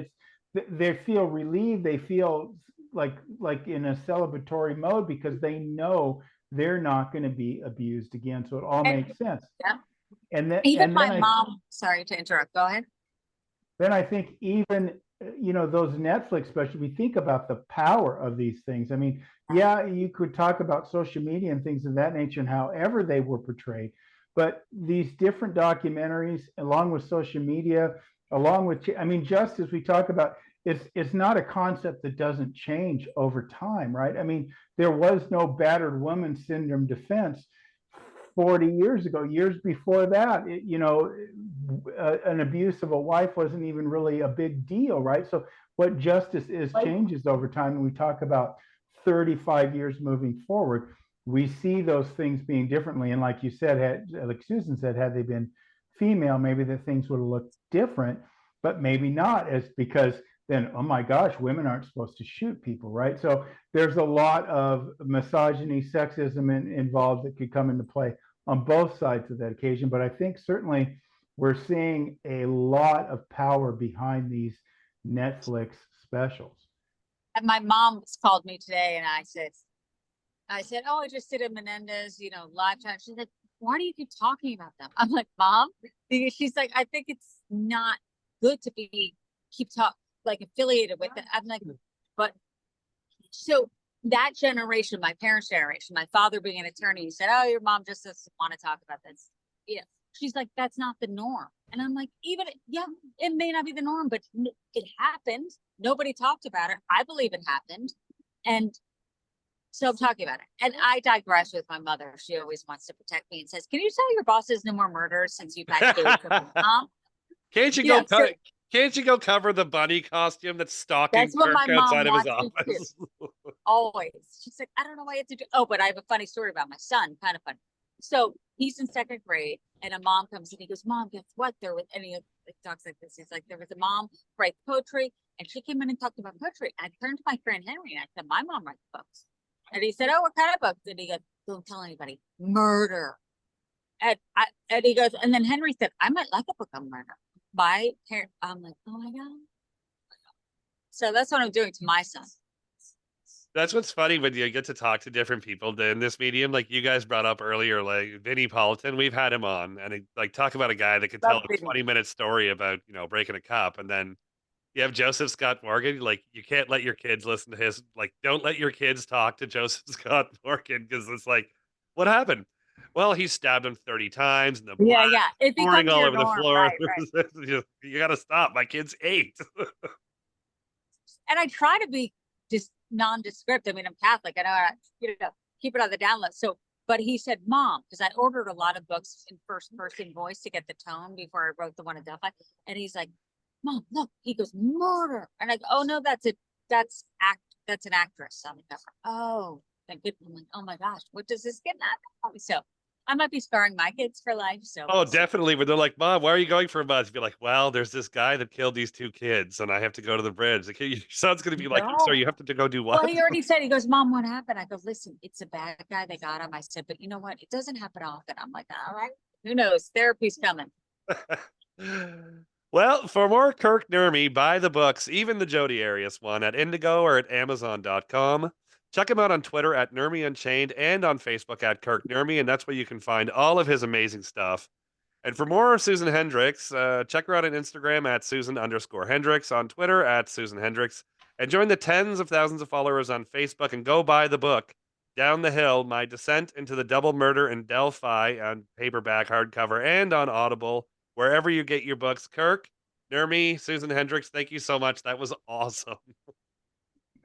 they feel relieved. They feel like in a celebratory mode because they know they're not going to be abused again. So it all makes sense. Yeah. And then even my mom, sorry to interrupt, go ahead. Then I think even, those Netflix specials, we think about the power of these things. I mean, yeah, you could talk about social media and things of that nature and however they were portrayed, but these different documentaries, along with social media, along with, just as we talk about, it's not a concept that doesn't change over time, right? I mean, there was no battered woman syndrome defense 40 years ago. Years before that, an abuse of a wife wasn't even really a big deal, right? So what justice is changes over time. And we talk about 35 years moving forward, we see those things being differently. And like you said, like Susan said, had they been female, maybe the things would have looked different, but maybe not, because then, oh my gosh, women aren't supposed to shoot people, right? So there's a lot of misogyny, sexism involved that could come into play on both sides of that occasion. But I think certainly we're seeing a lot of power behind these Netflix specials. And my mom called me today, and I said, oh, I just did a Menendez, live chat. She's like, why do you keep talking about them? I'm like, Mom, she's like, I think it's not good to keep affiliated with it. I'm like, but so that generation, my parents' generation, my father being an attorney, he said, oh, your mom just doesn't want to talk about this. Yeah. She's like, that's not the norm. And I'm like, it may not be the norm, but it happened. Nobody talked about it. I believe it happened. And so I'm talking about it. And I digress with my mother. She always wants to protect me and says, can you tell your bosses no more murders since you've had kids? Can't you go cover the bunny costume that's stalking That's what Kirk my mom outside of his wants me to. office? Always. She's like, I don't know why you have to do. Oh, but I have a funny story about my son. Kind of funny. So he's in second grade, and a mom comes in. He goes, "Mom, guess what? There was any talks like this." He's like, "There was a mom writes poetry, and she came in and talked about poetry." I turned to my friend Henry and I said, "My mom writes books." And he said, "Oh, what kind of books?" And he goes, "Don't tell anybody. Murder." And he goes, and then Henry said, "I might like a book on murder." My parent, I'm like, "Oh my god." So that's what I'm doing to my son. That's what's funny when you get to talk to different people in this medium. Like you guys brought up earlier, like Vinnie Paulton, we've had him on, and like talk about a guy that could tell Love a Vinny. 20-minute story about breaking a cup, and then you have Joseph Scott Morgan. Like you can't let your kids listen to his. Like don't let your kids talk to Joseph Scott Morgan because it's like, what happened? Well, he stabbed him 30 times, and the blood Yeah, yeah. It pouring becomes all your over the norm, floor. right, right. You got to stop. My kid's 8. And I try to be just nondescript. I mean, I'm Catholic. I know how to, keep it on the down low. So, but he said, "Mom," because I ordered a lot of books in first person voice to get the tone before I wrote the one at Delphi. And he's like, "Mom, look." He goes, "Murder." And I go, "Oh no, that's an actress on the cover." Oh, thank goodness. I'm like, "Oh my gosh, what does this get now?" So I might be scarring my kids for life. So Oh, we'll see. definitely. When they're like, "Mom, why are you going for a month?" Be like, "Well, there's this guy that killed these 2 kids, and I have to go to the bridge." Like, your son's gonna be like, "So No. you have to go do Well, what?" he already said, he goes, "Mom, what happened?" I go, "Listen, it's a bad guy. They got him." I said, "But you know what? It doesn't happen often." I'm like, "All right, who knows? Therapy's coming." Well, for more Kirk Nurmi, buy the books, even the Jodi Arias one, at Indigo or at Amazon.com. Check him out on Twitter at Nurmi Unchained and on Facebook at Kirk Nurmi, and that's where you can find all of his amazing stuff. And for more Susan Hendricks, check her out on Instagram at Susan_Hendricks, on Twitter at Susan Hendricks, and join the tens of thousands of followers on Facebook and go buy the book, Down the Hill, My Descent into the Double Murder in Delphi, on paperback, hardcover, and on Audible, wherever you get your books. Kirk, Nurmi, Susan Hendricks, thank you so much. That was awesome.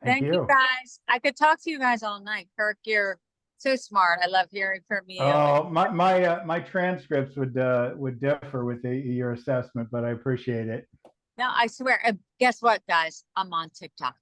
Thank Thank you, you. guys. I could talk to you guys all night. Kirk, you're so smart. I love hearing from you. Oh, my transcripts would differ with your assessment, but I appreciate it. No, I swear. Guess what, guys? I'm on TikTok.